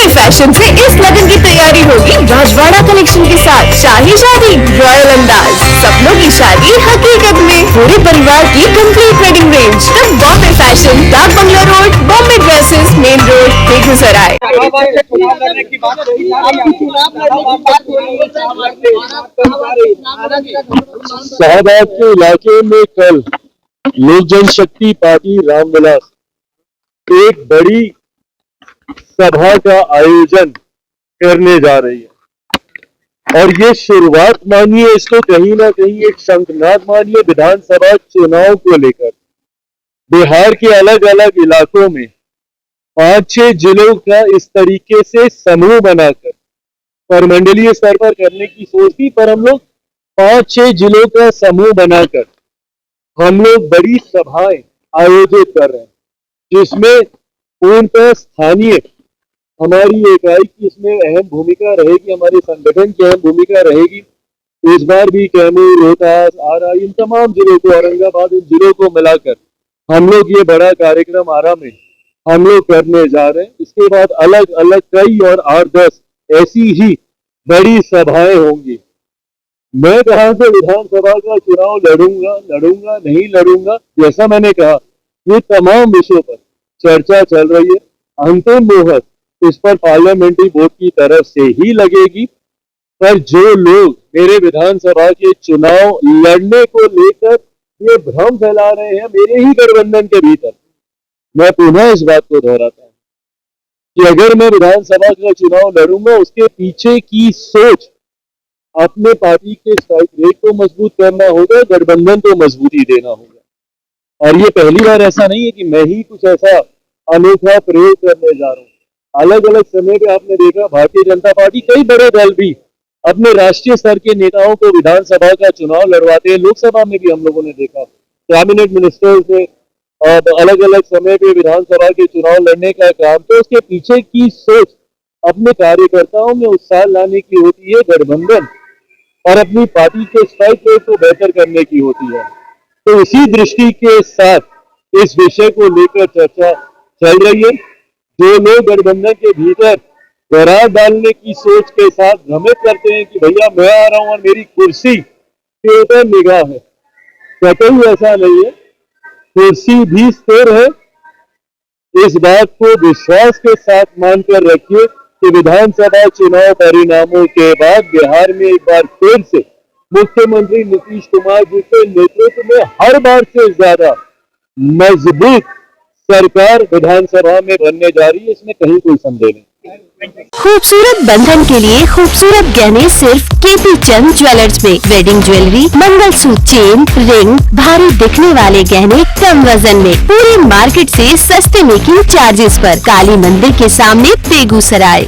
Bombay fashion से इस लगन की तैयारी होगी राजवाड़ा कलेक्शन के साथ। शाही शादी रॉयल अंदाज, सपनों की शादी हकीकत में, पूरे परिवार की कंप्लीट वेडिंग रेंज। तब Bombay fashion, Dak bungalow road, Bombay dresses, main road, Begusarai. Shahbad के इलाके में कल लोक जनशक्ति पार्टी रामविलास एक बड़ी सभा का आयोजन करने जा रही है और ये शुरुआत मानिए इसको कहीं ना कहीं एक शंखनाद मानिए विधानसभा चुनाव को लेकर। बिहार के अलग अलग इलाकों में 5-6 जिलों का इस तरीके से समूह बनाकर परमंडलीय स्तर पर करने की सोच थी, पर हम लोग 5-6 जिलों का समूह बनाकर हम लोग बड़ी सभाएं आयोजित कर रहे हैं, जिसमें पूर्णतः स्थानीय हमारी इकाई की इसमें अहम भूमिका रहेगी, हमारे संगठन की अहम भूमिका रहेगी। इस बार भी कैमूर, रोहतास, आरा, इन तमाम जिलों को, औरंगाबाद, इन जिलों को मिलाकर हम लोग ये बड़ा कार्यक्रम आरा में हम लोग करने जा रहे हैं। इसके बाद अलग अलग कई और 8-10 ऐसी ही बड़ी सभाएं होंगी। मैं कहां से विधानसभा का चुनाव लड़ूंगा नहीं लड़ूंगा, जैसा मैंने कहा ये तमाम विषयों पर चर्चा चल रही है। अंतिम मोहर इस पर पार्लियामेंट्री बोर्ड की तरफ से ही लगेगी, पर जो लोग मेरे विधानसभा के चुनाव लड़ने को लेकर ये भ्रम फैला रहे हैं मेरे ही गठबंधन के भीतर, मैं पुनः इस बात को दोहराता हूं कि अगर मैं विधानसभा का चुनाव लड़ूंगा उसके पीछे की सोच अपने पार्टी के स्ट्राइक रेट को मजबूत करना होगा, गठबंधन को मजबूती देना होगा। और ये पहली बार ऐसा नहीं है कि मैं ही कुछ ऐसा अनोखा प्रयोग करने जा रहा हूँ। अलग अलग समय पे आपने देखा भारतीय जनता पार्टी, कई बड़े दल भी अपने राष्ट्रीय स्तर के नेताओं को विधानसभा का चुनाव लड़वाते हैं। लोकसभा में भी हम लोगों ने देखा कैबिनेट मिनिस्टर से अलग अलग समय पे विधानसभा के चुनाव लड़ने का काम, तो उसके पीछे की सोच अपने कार्यकर्ताओं में उत्साह लाने की होती है, गठबंधन और अपनी पार्टी के स्ट्राइक रेट को बेहतर करने की होती है। तो इसी दृष्टि के साथ इस विषय को लेकर चर्चा चल रही है। जो लोग गठबंधन के भीतर दरार डालने की सोच के साथ भ्रमित करते हैं कि भैया मैं आ रहा हूं और मेरी कुर्सी के ऊपर निगाह है, कतई ऐसा नहीं है। कुर्सी भी स्थिर है, इस बात को विश्वास के साथ मानकर रखिए कि विधानसभा चुनाव परिणामों के बाद बिहार में एक बार फिर से मुख्यमंत्री नीतीश कुमार जी के नेतृत्व में हर बार से ज्यादा मजबूत सरकार विधानसभा में बनने जा रही है, इसमें कहीं कोई संदेह नहीं। खूबसूरत बंधन के लिए खूबसूरत गहने सिर्फ केपी चंद ज्वेलर्स में। Wedding jewellery, mangalsutra, chain, ring, भारी दिखने वाले गहने कम वजन में, पूरे मार्केट से सस्ते मेकिंग चार्जेस पर। काली मंदिर के सामने, बेगूसराय।